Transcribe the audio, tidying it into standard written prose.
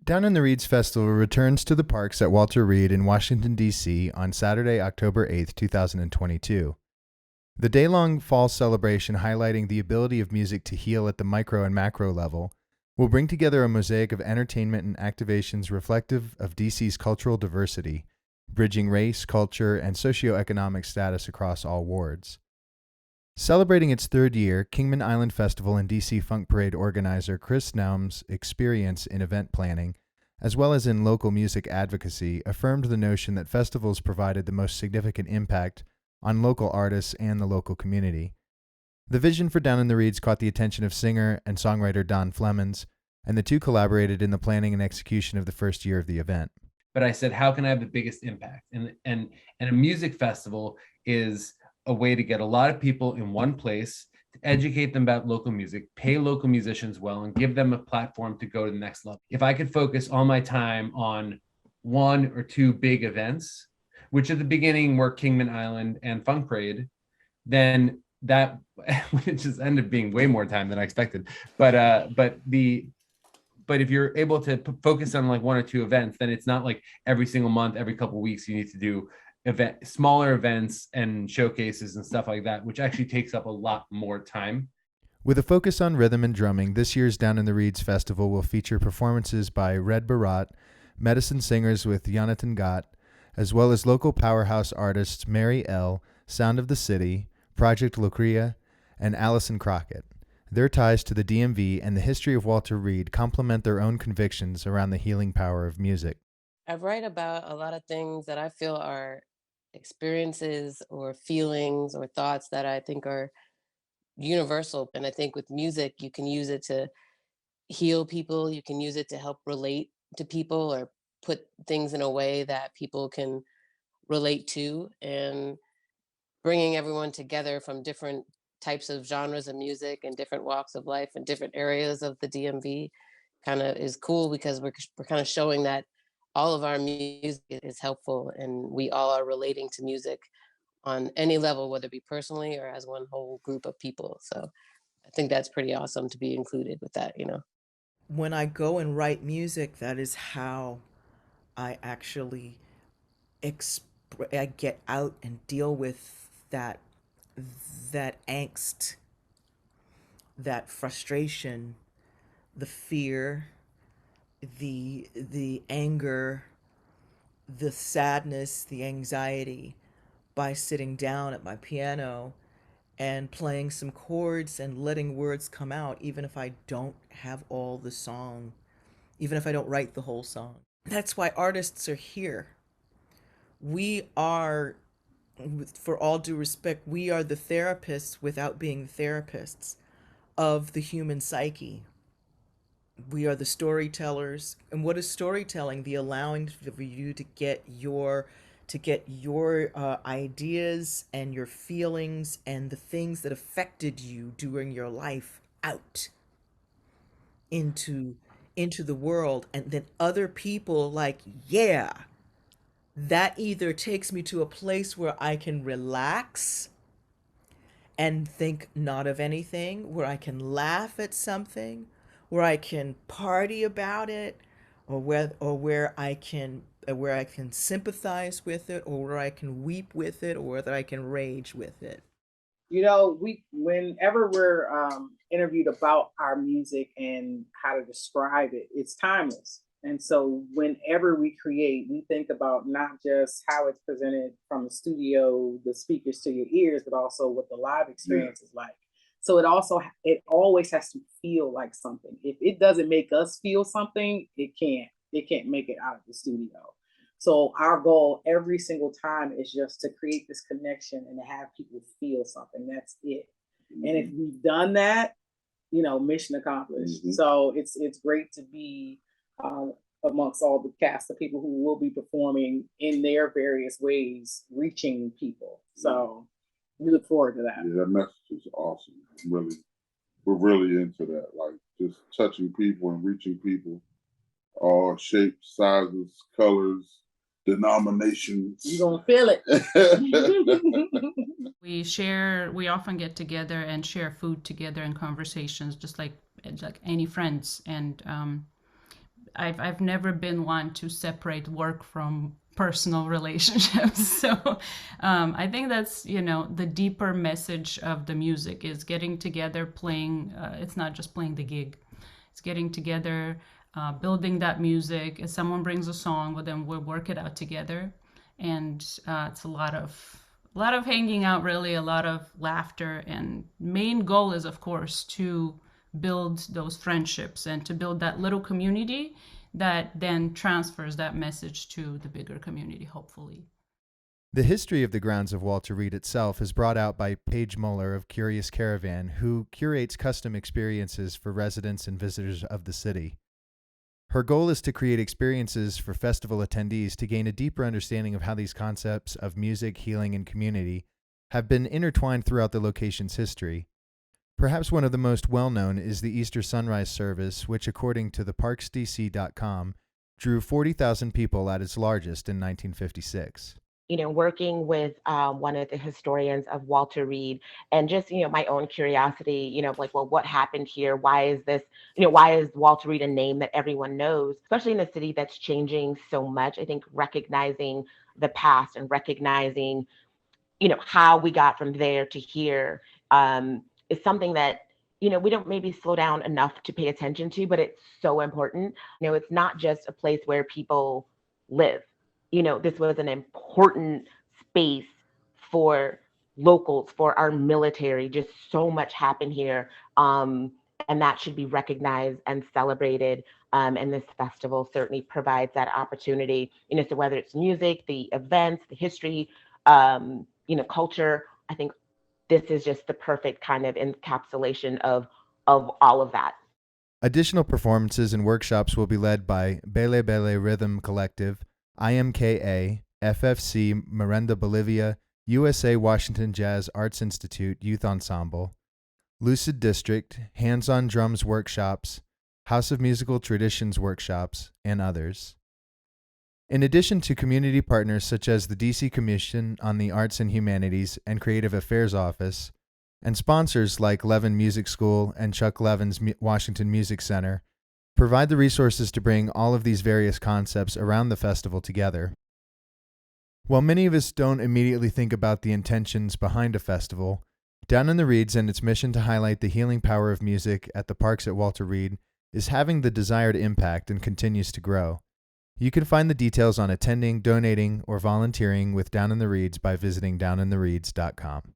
Down in the Reeds Festival returns to the parks at Walter Reed in Washington, D.C. on Saturday, October 8th, 2022. The day-long fall celebration highlighting the ability of music to heal at the micro and macro level will bring together a mosaic of entertainment and activations reflective of D.C.'s cultural diversity, bridging race, culture, and socioeconomic status across all wards. Celebrating its third year, Kingman Island Festival and D.C. Funk Parade organizer Chris Naum's experience in event planning, as well as in local music advocacy, affirmed the notion that festivals provided the most significant impact on local artists and the local community. The vision for Down in the Reeds caught the attention of singer and songwriter Don Flemons, and the two collaborated in the planning and execution of the first year of the event. But I said, how can I have the biggest impact? And a music festival is a way to get a lot of people in one place, to educate them about local music, pay local musicians well, and give them a platform to go to the next level. If I could focus all my time on one or two big events, which at the beginning were Kingman Island and Funk Parade, then that just ended up being way more time than I expected. But if you're able to focus on like one or two events, then it's not like every single month, every couple of weeks, you need to do smaller events and showcases and stuff like that, which actually takes up a lot more time. With a focus on rhythm and drumming, this year's Down in the Reeds Festival will feature performances by Red Baraat, medicine singers with Yonatan, as well as local powerhouse artists Mary L., Sound of the City, Project Locrea, and Alison Crockett. Their ties to the DMV and the history of Walter Reed complement their own convictions around the healing power of music. I write about a lot of things that I feel are experiences or feelings or thoughts that I think are universal. And I think with music, you can use it to heal people. You can use it to help relate to people or put things in a way that people can relate to, and bringing everyone together from different types of genres of music and different walks of life and different areas of the DMV kind of is cool, because we're kind of showing that all of our music is helpful and we all are relating to music on any level, whether it be personally or as one whole group of people. So I think that's pretty awesome to be included with that, you know. When I go and write music, that is how I actually I get out and deal with that angst, that frustration, the fear, the anger, the sadness, the anxiety, by sitting down at my piano and playing some chords and letting words come out, even if I don't have all the song, even if I don't write the whole song. That's why artists are here. We are, for all due respect, we are the therapists without being the therapists of the human psyche. We are the storytellers. And what is storytelling? The allowing for you to get your ideas and your feelings and the things that affected you during your life out into the world. And then other people like, yeah, that either takes me to a place where I can relax and think not of anything, where I can laugh at something, where I can party about it, or where I can sympathize with it, or where I can weep with it, or whether I can rage with it. You know, whenever we're interviewed about our music and how to describe it, it's timeless. And so whenever we create, we think about not just how it's presented from the studio, the speakers to your ears, but also what the live experience is like. So it always has to feel like something. If it doesn't make us feel something, it can't make it out of the studio. So our goal every single time is just to create this connection and to have people feel something. That's it. Mm-hmm. And if we've done that, you know, mission accomplished. Mm-hmm. So it's great to be amongst all the cast of people who will be performing in their various ways, reaching people. So we look forward to that. Yeah, that message is awesome. We're really into that. Like just touching people and reaching people, all shapes, sizes, colors, denominations. You're gonna feel it. We often get together and share food together and conversations, just like any friends. And I've never been one to separate work from personal relationships. So I think that's, the deeper message of the music is getting together, playing. It's not just playing the gig. It's getting together, building that music. If someone brings a song, well, then we'll work it out together. And it's a lot of hanging out, really, a lot of laughter. And main goal is, of course, to build those friendships and to build that little community that then transfers that message to the bigger community, hopefully. The history of the grounds of Walter Reed itself is brought out by Paige Muller of Curious Caravan, who curates custom experiences for residents and visitors of the city. Her goal is to create experiences for festival attendees to gain a deeper understanding of how these concepts of music, healing, and community have been intertwined throughout the location's history. Perhaps one of the most well-known is the Easter Sunrise Service, which, according to theparksdc.com, drew 40,000 people at its largest in 1956. Working with one of the historians of Walter Reed, and just, my own curiosity, like, well, what happened here? Why is this, why is Walter Reed a name that everyone knows, especially in a city that's changing so much? I think recognizing the past and recognizing, how we got from there to here is something that, we don't maybe slow down enough to pay attention to, but it's so important. It's not just a place where people live. This was an important space for locals, for our military. Just so much happened here. And that should be recognized and celebrated. And this festival certainly provides that opportunity. So whether it's music, the events, the history, culture, I think this is just the perfect kind of encapsulation of all of that. Additional performances and workshops will be led by Bele Rhythm Collective, IMKA, FFC Morenada, Bolivia, USA Washington Jazz Arts Institute Youth Ensemble, Lucid District, Hands-on Drums Workshops, House of Musical Traditions Workshops, and others. In addition to community partners such as the D.C. Commission on the Arts and Humanities and Creative Affairs Office, and sponsors like Levin Music School and Chuck Levin's Washington Music Center, provide the resources to bring all of these various concepts around the festival together. While many of us don't immediately think about the intentions behind a festival, Down in the Reeds and its mission to highlight the healing power of music at the parks at Walter Reed is having the desired impact and continues to grow. You can find the details on attending, donating, or volunteering with Down in the Reeds by visiting downinthereeds.com.